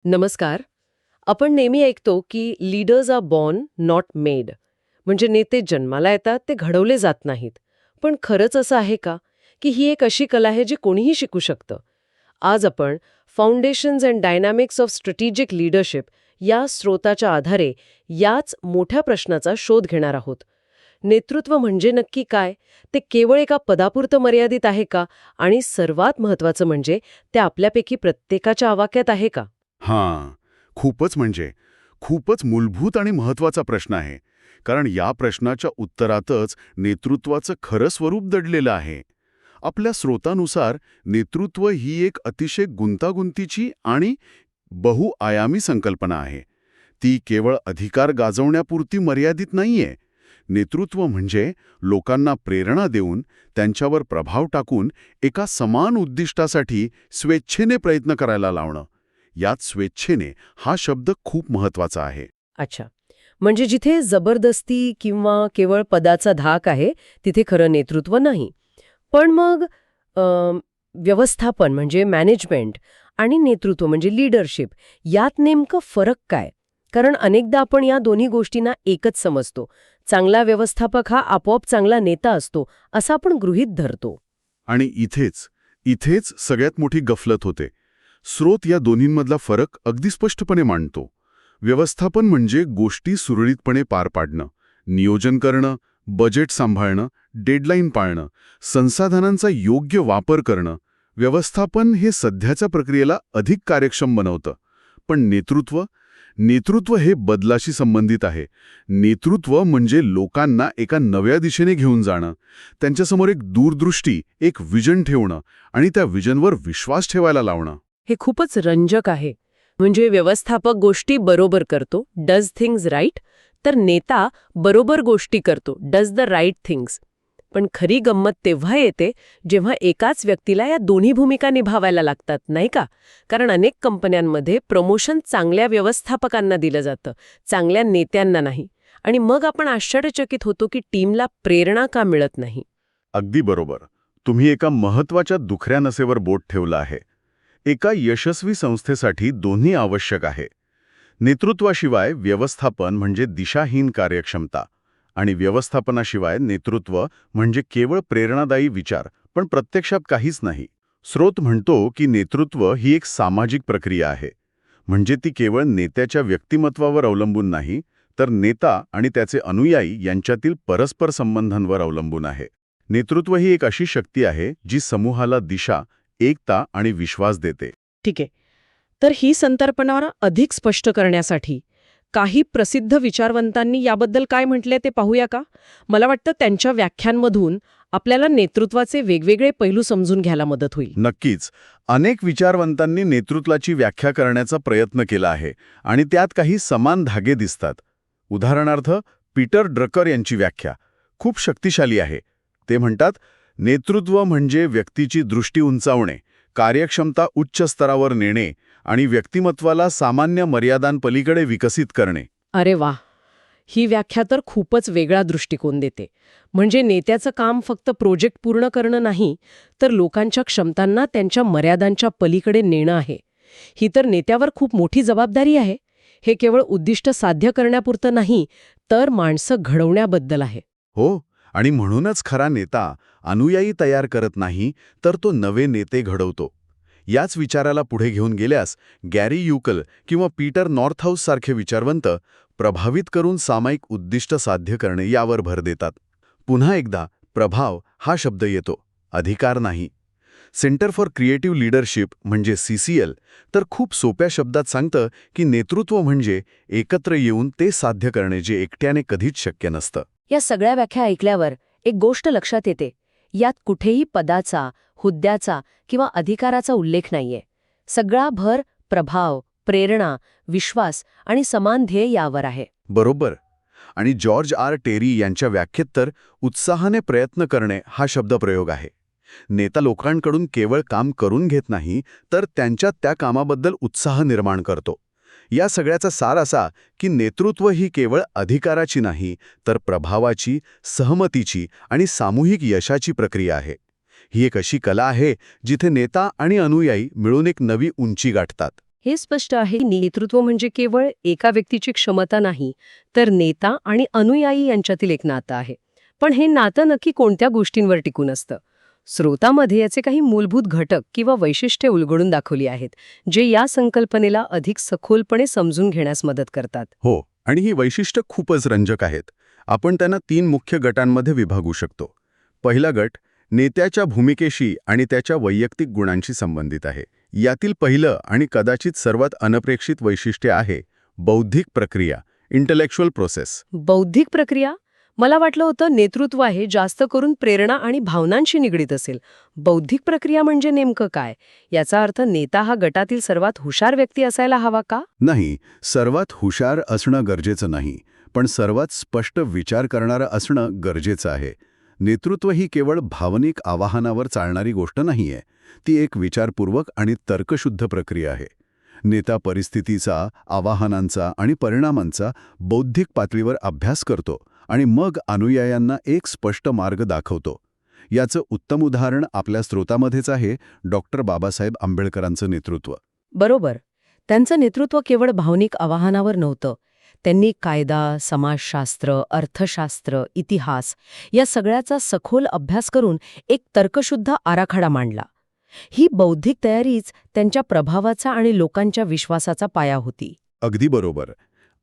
नमस्कार. आपण नेहमी ऐकतो की leaders are born not made. म्हणजे नेते जन्माला येतात, ते घडवले जात नाहीत. पण खरंच असं आहे का की ही एक अशी कला आहे जी कोणीही शिकू शकतं? आज आपण foundations and dynamics of strategic leadership या स्रोताच्या आधारे याच मोठ्या प्रश्नाचा शोध घेणार आहोत. नेतृत्व म्हणजे नक्की काय? ते केवळ एका पदापुरतं मर्यादित आहे का? आणि सर्वात महत्त्वाचं म्हणजे ते आपल्यापैकी प्रत्येकाच्या आवाक्यात आहे का? हां, खूपच मूलभूत आणि महत्वाचा प्रश्न आहे. कारण या प्रश्नाच्या उत्तरातच नेतृत्वाचं खरं स्वरूप दडलेलं आहे. आपल्या स्रोतानुसार नेतृत्व ही एक अतिशय गुंतागुंतीची आणि बहुआयामी संकल्पना आहे. ती केवळ अधिकार गाजवण्यापुरती मर्यादित नाहीये. नेतृत्व म्हणजे लोकांना प्रेरणा देऊन, त्यांच्यावर प्रभाव टाकून एका समान उद्दिष्टासाठी स्वेच्छेने प्रयत्न करायला लावणं. यात स्वेच्छेने हा शब्द खूप महत्वाचा आहे. अच्छा. म्हणजे जिथे जबरदस्ती किंवा केवळ पदाचा धाक आहे, तिथे खरं नेतृत्व नाही. पण मग अ, व्यवस्थापन म्हणजे मॅनेजमेंट आणि नेतृत्व म्हणजे लीडरशिप यात नेमकं फरक काय? कारण अनेकदा आपण या दोन्ही गोष्टींना एकच समजतो. चांगला व्यवस्थापक हा आपोआप चांगला नेता असतो, असं आपण गृहीत धरतो. आणि इथेच सगळ्यात मोठी गफलत होते. स्रोत या दोन्हींमधला फरक अगदी स्पष्टपणे मांडतो. व्यवस्थापन म्हणजे गोष्टी सुरळीतपणे पार पाडणं, नियोजन करणं, बजेट सांभाळणं, डेडलाईन पाळणं, संसाधनांचा योग्य वापर करणं. व्यवस्थापन हे सध्याच्या प्रक्रियेला अधिक कार्यक्षम बनवतं. पण नेतृत्व हे बदलाशी संबंधित आहे. नेतृत्व म्हणजे लोकांना एका नव्या दिशेने घेऊन जाणं, त्यांच्यासमोर एक दूरदृष्टी, एक विजन ठेवणं आणि त्या विजनवर विश्वास ठेवायला लावणं. हे खूपच रंजक आहे. म्हणजे व्यवस्थापक गोष्टी बरोबर करतो, डज थिंग्स राईट, तर नेता बरोबर गोष्टी करतो, डज द राईट थिंग्स. पण खरी गंमत तेव्हा येते जेव्हा एकाच व्यक्तीला या दोन्ही भूमिका निभावायला लागतात, नाही का? कारण अनेक कंपन्यांमध्ये प्रमोशन चांगल्या व्यवस्थापकांना दिलं जातं, चांगल्या नेत्यांना नाही. आणि मग आपण आश्चर्यचकित होतो की टीमला प्रेरणा का मिळत नाही. अगदी बरोबर. तुम्ही एका महत्वाच्या दुखऱ्या नसेवर बोट ठेवलं आहे. एका यशस्वी संस्थेसाठी दोन्ही आवश्यक आहे. नेतृत्वाशिवाय व्यवस्थापन म्हणजे दिशाहीन कार्यक्षमता आणि व्यवस्थापनाशिवाय नेतृत्व म्हणजे केवळ प्रेरणादायी विचार, पण प्रत्यक्षात काहीच नाही. स्रोत म्हणतो की नेतृत्व ही एक सामाजिक प्रक्रिया आहे. म्हणजे ती केवळ नेत्याच्या व्यक्तिमत्वावर अवलंबून नाही, तर नेता आणि त्याचे अनुयायी यांच्यातील परस्पर संबंधांवर अवलंबून आहे. नेतृत्व ही एक अशी शक्ती आहे जी समूहाला दिशा, एकता आणि विश्वास देते. ठीक आहे. तर ही संकल्पना अधिक स्पष्ट करण्यासाठी काही प्रसिद्ध विचारवंतांनी याबद्दल काय म्हटले ते पाहूया का? मला वाटतं त्यांच्या व्याख्यांमधून आपल्याला नेतृत्वाचे वेगवेगळे पैलू समजून घ्यायला मदत होईल. नक्कीच. अनेक विचारवंतांनी नेतृत्वाची व्याख्या करण्याचा प्रयत्न केला आहे आणि त्यात काही समान धागे दिसतात. उदाहरणार्थ, पीटर ड्रकर यांची व्याख्या खूप शक्तिशाली आहे. ते म्हणतात, नेतृत्व म्हणजे व्यक्तीची दृष्टी उंचावणे, कार्यक्षमता उच्च स्तरावर नेणे आणि व्यक्तिमत्वाला सामान्य मर्यादांपलीकडे विकसित करणे. अरे वा, ही व्याख्या तर खूपच वेगळा दृष्टिकोन देते. म्हणजे नेत्याचं काम फक्त प्रोजेक्ट पूर्ण करणं नाही, तर लोकांच्या क्षमतांना त्यांच्या मर्यादांच्या पलीकडे नेणं आहे. ही तर नेत्यावर खूप मोठी जबाबदारी आहे. हे केवळ उद्दिष्ट साध्य करण्यापुरतं नाही, तर माणसं घडवण्याबद्दल आहे. हो, आणि म्हणूनच खरा नेता अनुयायी तयार करत नाही, तर तो नवे नेते घडवतो. याच विचाराला पुढे घेऊन गेल्यास गॅरी युकल किंवा पीटर नॉर्थहाऊस सारखे विचारवंत प्रभावित करून सामायिक उद्दिष्ट साध्य करणे यावर भर देतात. पुन्हा एकदा प्रभाव हा शब्द येतो, अधिकार नाही. सेंटर फॉर क्रिएटिव्ह लीडरशिप म्हणजे CCL तर खूप सोप्या शब्दात सांगतं की नेतृत्व म्हणजे एकत्र येऊन ते साध्य करणे जे एकट्याने कधीच शक्य नसतं. या सगळ्या व्याख्या ऐकल्यावर एक गोष्ट लक्षात येते. यात कुठेही पदाचा, हुद्द्याचा किंवा अधिकाराचा उल्लेख नाहीये. सगळा भर प्रभाव, प्रेरणा, विश्वास आणि समान ध्येय यावर आहे. बरोबर. आणि जॉर्ज टेरी यांच्या व्याख्येत तर उत्साहाने प्रयत्न करणे हा शब्दप्रयोग आहे. नेता लोकांकडून केवळ काम करून घेत नाही, तर त्यांच्यात त्या कामाबद्दल उत्साह निर्माण करतो. या सगळ्याचा सार असा की नेतृत्व ही केवळ अधिकाराची नाही, तर प्रभावाची, सहमतीची आणि सामूहिक यशाची प्रक्रिया आहे. ही एक अशी कला आहे जिथे नेता आणि अनुयायी मिळून एक नवी उंची गाठतात. हे स्पष्ट आहे की नेतृत्व म्हणजे केवळ एका व्यक्तीची क्षमता नाही, तर नेता आणि अनुयायी यांच्यातील एक नातं आहे. पण हे नातं नक्की कोणत्या गोष्टींवर टिकून असतं? स्रोतामध्ये याचे काही मूलभूत घटक किंवा वैशिष्ट्ये उलगडून दाखवली आहेत, जे या संकल्पनेला अधिक सखोलपणे समजून घेण्यास मदत करतात. हो, आणि ही वैशिष्ट्य खूपच रंजक आहेत. आपण त्यांना 3 मुख्य गटांमध्ये विभागू शकतो. पहिला गट नेत्याच्या भूमिकेशी आणि त्याच्या वैयक्तिक गुणांशी संबंधित आहे. यातील पहिलं आणि कदाचित सर्वात अनपेक्षित वैशिष्ट्य आहे बौद्धिक प्रक्रिया, इंटलेक्च्युअल प्रोसेस. बौद्धिक प्रक्रिया? मला वाटलं होतं नेतृत्व आहे जास्त करून प्रेरणा आणि भावनांशी निगडीत असेल. बौद्धिक प्रक्रिया म्हणजे नेमकं काय? याचा अर्थ नेता हा गटातील सर्वात हुशार व्यक्ती असायला हवा का? नाही, सर्वात हुशार असणं गरजेचं नाही, पण सर्वात स्पष्ट विचार करणारं असणं गरजेचं आहे. नेतृत्व ही केवळ भावनिक आवाहनावर चालणारी गोष्ट नाहीये. ती एक विचारपूर्वक आणि तर्कशुद्ध प्रक्रिया आहे. नेता परिस्थितीचा, आवाहनांचा आणि परिणामांचा बौद्धिक पातळीवर अभ्यास करतो आणि मग अनुयायांना एक स्पष्ट मार्ग दाखवतो. याचं उत्तम उदाहरण आपल्या स्रोतामध्येच आहे बाबासाहेब आंबेडकरांचं नेतृत्व. बरोबर. त्यांचं नेतृत्व केवळ भावनिक आवाहनावर नव्हतं. त्यांनी कायदा, समाजशास्त्र, अर्थशास्त्र, इतिहास या सगळ्याचा सखोल अभ्यास करून एक तर्कशुद्ध आराखडा मांडला. ही बौद्धिक तयारीच त्यांच्या प्रभावाचा आणि लोकांच्या विश्वासाचा पाया होती. अगदी बरोबर.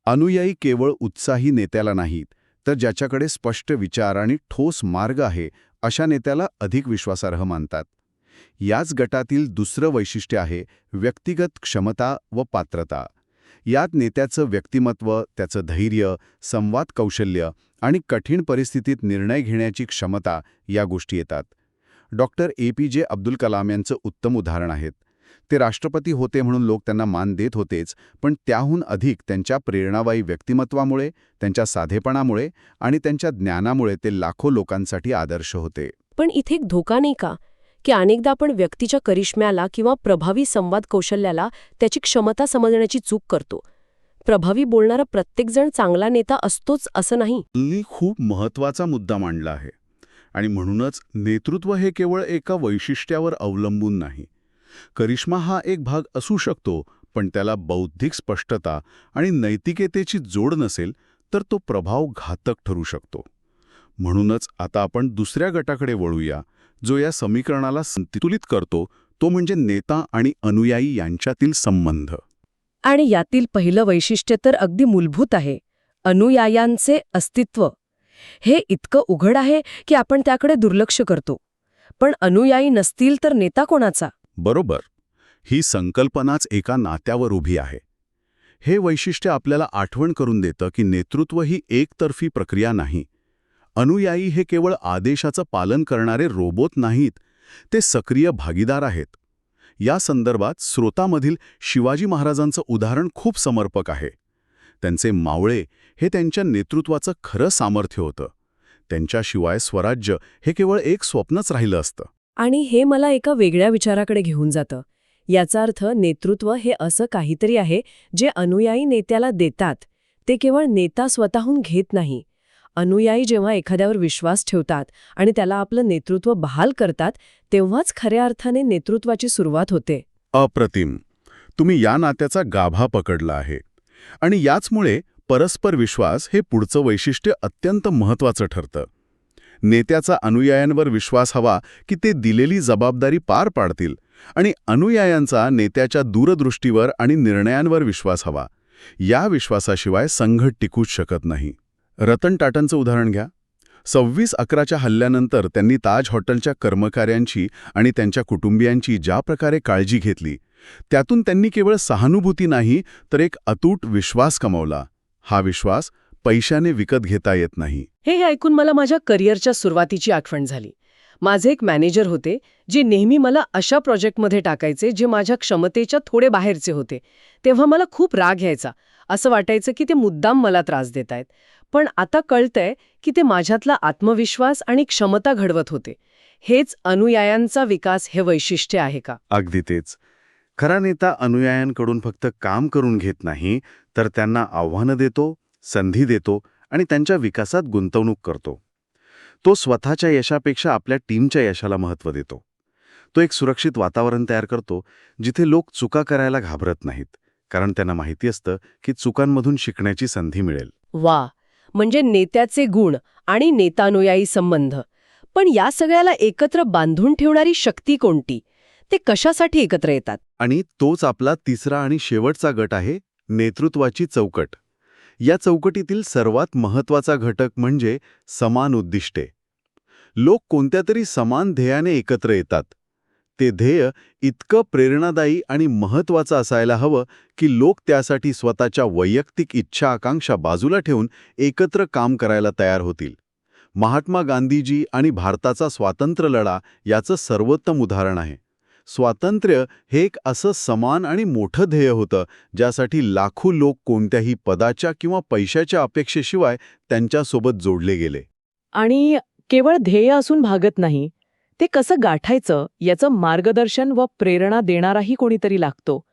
अनुयायी केवळ उत्साही नेत्याला नाहीत, तर ज्याच्याकडे स्पष्ट विचार आणि ठोस मार्ग आहे अशा नेत्याला अधिक विश्वासार्ह मानतात. याच गटातील दुसरं वैशिष्ट्य आहे व्यक्तिगत क्षमता व पात्रता. यात नेत्याचं व्यक्तिमत्व, त्याचं धैर्य, संवाद कौशल्य आणि कठीण परिस्थितीत निर्णय घेण्याची क्षमता या गोष्टी येतात. APJ अब्दुल कलाम यांचं उत्तम उदाहरण आहेत. ते राष्ट्रपती होते म्हणून लोक त्यांना मान देत होतेच, पण त्याहून अधिक त्यांच्या प्रेरणादायी व्यक्तिमत्वामुळे, त्यांच्या साधेपणामुळे आणि त्यांच्या ज्ञानामुळे ते लाखो लोकांसाठी आदर्श होते. पण इथे एक धोका नाही का, की अनेकदा आपण व्यक्तीच्या करिश्म्याला किंवा प्रभावी संवाद कौशल्याला त्याची क्षमता समजण्याची चूक करतो. प्रभावी बोलणारा प्रत्येकजण चांगला नेता असतोच असं नाही. खूप महत्त्वाचा मुद्दा मांडला आहे. आणि म्हणूनच नेतृत्व हे केवळ एका वैशिष्ट्यावर अवलंबून नाही. करिश्मा हा एक भाग असू शकतो, पण त्याला बौद्धिक स्पष्टता आणि नैतिकतेची जोड नसेल तर तो प्रभाव घातक ठरू शकतो. म्हणूनच आता आपण दुसऱ्या गटाकडे वळूया, जो या समीकरणाला संतुलित करतो, तो म्हणजे नेता आणि अनुयायी यांच्यातील संबंध. आणि यातील पहिलं वैशिष्ट्य तर अगदी मूलभूत आहे, अनुयायांचे अस्तित्व. हे इतकं उघड आहे की आपण त्याकडे दुर्लक्ष करतो. पण अनुयायी नसतील तर नेता कोणाचा? बरोबर. ही संकल्पनाच एका नात्यावर उभी आहे. हे वैशिष्ट्य आपल्याला आठवण करून देतं की नेतृत्व ही एकतर्फी प्रक्रिया नाही. अनुयायी हे केवळ आदेशाचं पालन करणारे रोबोट नाहीत, ते सक्रिय भागीदार आहेत. या संदर्भात स्रोतामधील शिवाजी महाराजांचं उदाहरण खूप समर्पक आहे. त्यांचे मावळे हे त्यांच्या नेतृत्वाचं खरं सामर्थ्य होतं. त्यांच्याशिवाय स्वराज्य हे केवळ एक स्वप्नच राहिलं असतं. आणि हे मला एका वेगळ्या विचाराकडे घेऊन जातं. याचा अर्थ नेतृत्व हे असं काहीतरी आहे जे अनुयायी नेत्याला देतात. ते केवळ नेता स्वतःहून घेत नाही. अनुयायी जेव्हा एखाद्यावर विश्वास ठेवतात आणि त्याला आपलं नेतृत्व बहाल करतात, तेव्हाच खऱ्या अर्थाने नेतृत्वाची सुरुवात होते. अप्रतिम. तुम्ही या नात्याचा गाभा पकडला आहे. आणि याचमुळे परस्पर विश्वास हे पुढचं वैशिष्ट्य अत्यंत महत्त्वाचं ठरतं. नेत्याचा अनुयायांवर विश्वास हवा की ते दिलेली जबाबदारी पार पाडतील, आणि अनुयायांचा नेत्याच्या दूरदृष्टीवर आणि निर्णयांवर विश्वास हवा. या विश्वासाशिवाय संघ टिकूच शकत नाही. रतन टाटांचं उदाहरण घ्या. 26/11च्या हल्ल्यानंतर त्यांनी ताज हॉटेलच्या कर्मचाऱ्यांची आणि त्यांच्या कुटुंबियांची ज्या प्रकारे काळजी घेतली, त्यातून त्यांनी केवळ सहानुभूती नाही तर एक अतूट विश्वास कमावला. हा विश्वास पैशाने विकत घेता येत नाही. हे ऐकून मला माझ्या करिअरच्या सुरुवातीची आठवण झाली. माझे एक मॅनेजर होते जे नेहमी मला अशा प्रोजेक्टमध्ये टाकायचे जे माझ्या क्षमतेच्या थोडे बाहेरचे होते. तेव्हा मला खूप राग यायचा. असं वाटायचं की ते मुद्दाम मला त्रास देत आहेत. पण आता कळतंय की ते माझ्यातला आत्मविश्वास आणि क्षमता घडवत होते. हेच अनुयायांचा विकास हे वैशिष्ट्य आहे का? अगदी तेच. खरा नेता अनुयायांकडून फक्त काम करून घेत नाही, तर त्यांना आव्हानं देतो, संधी देतो आणि त्यांच्या विकासात गुंतवणूक करतो. तो स्वतःच्या यशापेक्षा आपल्या टीमच्या यशाला महत्त्व देतो. तो एक सुरक्षित वातावरण तयार करतो जिथे लोक चुका करायला घाबरत नाहीत, कारण त्यांना माहिती असतं की चुकांमधून शिकण्याची संधी मिळेल. वा, म्हणजे नेत्याचे गुण आणि नेतानुयायी संबंध. पण या सगळ्याला एकत्र बांधून ठेवणारी शक्ती कोणती? ते कशासाठी एकत्र येतात? आणि तोच आपला तिसरा आणि शेवटचा गट आहे, नेतृत्वाची चौकट. या चौकटीतील सर्वात महत्वाचा घटक म्हणजे समान उद्दिष्टे. लोक कोणत्या तरी समान ध्येयाने एकत्र येतात. ते ध्येय इतकं प्रेरणादायी आणि महत्वाचं असायला हवं की लोक त्यासाठी स्वतःच्या वैयक्तिक इच्छा आकांक्षा बाजूला ठेवून एकत्र काम करायला तयार होतील. महात्मा गांधीजी आणि भारताचा स्वातंत्र्य लढा याचं सर्वोत्तम उदाहरण आहे. स्वातंत्र्य हे एक असं समान आणि मोठं ध्येय होतं ज्यासाठी लाखो लोक कोणत्याही पदाच्या किंवा पैशाच्या अपेक्षेशिवाय त्यांच्यासोबत जोडले गेले. आणि केवळ ध्येय असून भागत नाही, ते कसं गाठायचं याचं मार्गदर्शन व प्रेरणा देणाराही कोणीतरी लागतो.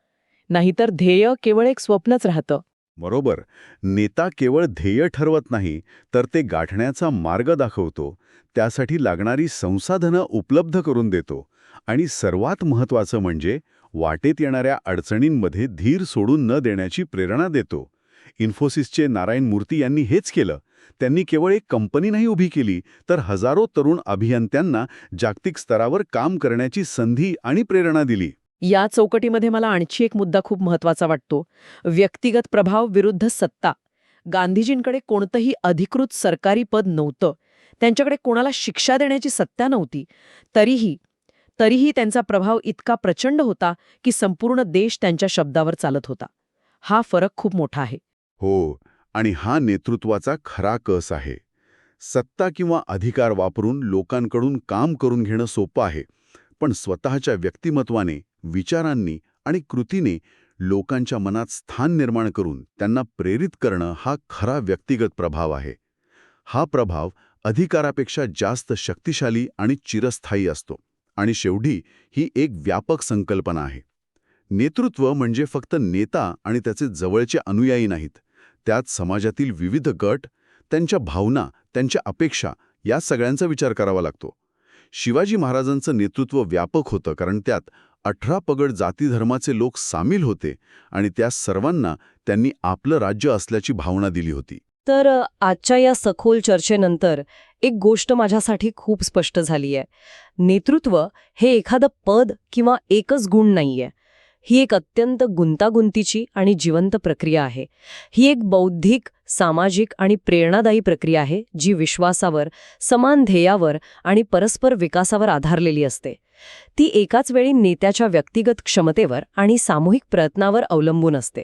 नाहीतर ध्येय केवळ एक स्वप्नच राहतं. बरोबर. नेता केवळ ध्येय ठरवत नाही, तर ते गाठण्याचा मार्ग दाखवतो, त्यासाठी लागणारी संसाधनं उपलब्ध करून देतो आणि सर्वात महत्त्वाचं म्हणजे वाटेत येणाऱ्या अडचणींमध्ये धीर सोडून न देण्याची प्रेरणा देतो. इन्फोसिसचे नारायण मूर्ती यांनी हेच केलं. त्यांनी केवळ एक कंपनी नाही उभी केली, तर हजारो तरुण अभियंत्यांना जागतिक स्तरावर काम करण्याची संधी आणि प्रेरणा दिली. या चौकटीमध्ये मला आणखी एक मुद्दा खूप महत्वाचा वाटतो, व्यक्तिगत प्रभाव विरुद्ध सत्ता. गांधीजींकडे कोणतंही अधिकृत सरकारी पद नव्हतं, त्यांच्याकडे कोणाला शिक्षा देण्याची सत्ता नव्हती. तरीही त्यांचा प्रभाव इतका प्रचंड होता की संपूर्ण देश त्यांच्या शब्दावर चालत होता. हा फरक खूप मोठा आहे. हो, आणि हा नेतृत्वाचा खरा कस आहे. सत्ता किंवा अधिकार वापरून लोकांकडून काम करून घेणं सोपं आहे, पण स्वतःच्या व्यक्तिमत्वाने, विचारांनी आणि कृतीने लोकांच्या मनात स्थान निर्माण करून त्यांना प्रेरित करणं हा खरा व्यक्तिगत प्रभाव आहे. हा प्रभाव अधिकारापेक्षा जास्त शक्तिशाली आणि चिरस्थायी असतो. आणि शेवटी ही एक व्यापक संकल्पना आहे. नेतृत्व म्हणजे फक्त नेता आणि त्याचे जवळचे अनुयायी नाहीत. त्यात समाजातील विविध गट, त्यांच्या भावना, त्यांच्या अपेक्षा या सगळ्यांचा विचार करावा लागतो. शिवाजी महाराजांचं नेतृत्व व्यापक होतं कारण त्यात 18 पगड जाती-धर्माचे लोक सामील होते आणि त्या सर्वांना त्यांनी आपलं राज्य असल्याची भावना दिली होती. तर आजच्या या सखोल चर्चेनंतर एक गोष्ट माझ्यासाठी खूप स्पष्ट झाली आहे. नेतृत्व हे एखादं पद किंवा एकच गुण नाहीये. ही एक अत्यंत गुंतागुंतीची आणि जिवंत प्रक्रिया आहे. ही एक बौद्धिक, सामाजिक आणि प्रेरणादायी प्रक्रिया आहे जी विश्वासावर, समान ध्येयावर आणि परस्पर विकासावर आधारलेली असते. ती एकाच वेळी नेत्याच्या व्यक्तिगत क्षमतेवर आणि सामूहिक प्रयत्नावर अवलंबून असते.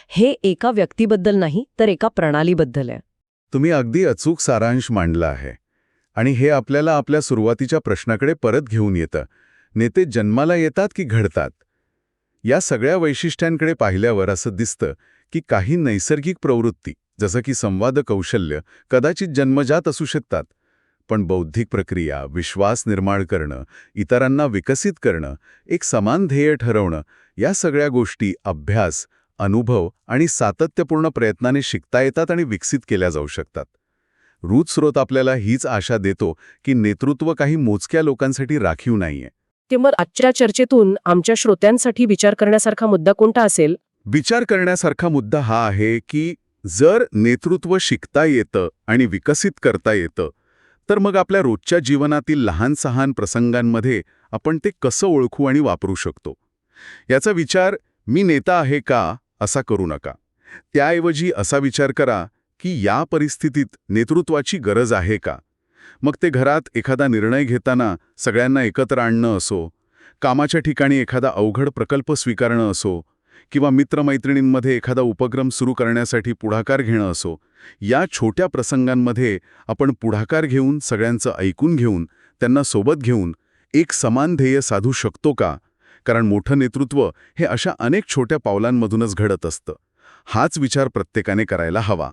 हे एका व्यक्तीबद्दल नाही, तर एका प्रणालीबद्दल आहे. तुम्ही अगदी अचूक सारांश मांडला आहे. आणि हे आपल्याला आपल्या सुरुवातीच्या प्रश्नाकडे परत घेऊन येतं. नेते जन्माला येतात की घडतात? या सगळ्या वैशिष्ट्यांकडे पाहिल्यावर असं दिसतं की काही नैसर्गिक प्रवृत्ती, जसं की संवाद कौशल्य, कदाचित जन्मजात असू शकतात. पण बौद्धिक प्रक्रिया, विश्वास निर्माण करणं, इतरांना विकसित करणं, एक समान ध्येय ठरवणं, या सगळ्या गोष्टी अभ्यास, अनुभव आणि सातत्यपूर्ण प्रयत्नाने शिकता येतात आणि विकसित केल्या जाऊ शकतात. रूट स्रोत आपल्याला हीच आशा देतो की नेतृत्व काही मोजक्या लोकांसाठी राखीव नाहीये. तेव्हा आजच्या चर्चेतून आमच्या श्रोत्यांसाठी विचार करण्यासारखा मुद्दा कोणता असेल? विचार करण्यासारखा मुद्दा हा आहे की जर नेतृत्व शिकता येतं आणि विकसित करता येतं, तर मग आपल्या रोजच्या जीवनातील लहान-सहान प्रसंगांमध्ये आपण ते कसं ओळखू आणि वापरू शकतो. याचा विचार मी नेता आहे का असा करू नका. त्याऐवजी असा विचार करा की या परिस्थितीत नेतृत्वाची गरज आहे का. मग ते घरात एखादा निर्णय घेताना सगळ्यांना एकत्र आणणं असो, कामाच्या ठिकाणी एखादा अवघड प्रकल्प स्वीकारणं असो, किंवा मित्रमैत्रिणींमध्ये एखादा उपक्रम सुरू करण्यासाठी पुढाकार घेणं असो, या छोट्या प्रसंगांमध्ये आपण पुढाकार घेऊन, सगळ्यांचं ऐकून घेऊन, त्यांना सोबत घेऊन एक समान ध्येय साधू शकतो का? कारण मोठं नेतृत्व हे अशा अनेक छोट्या पावलांमधूनच घडत असतं. हाच विचार प्रत्येकाने करायला हवा.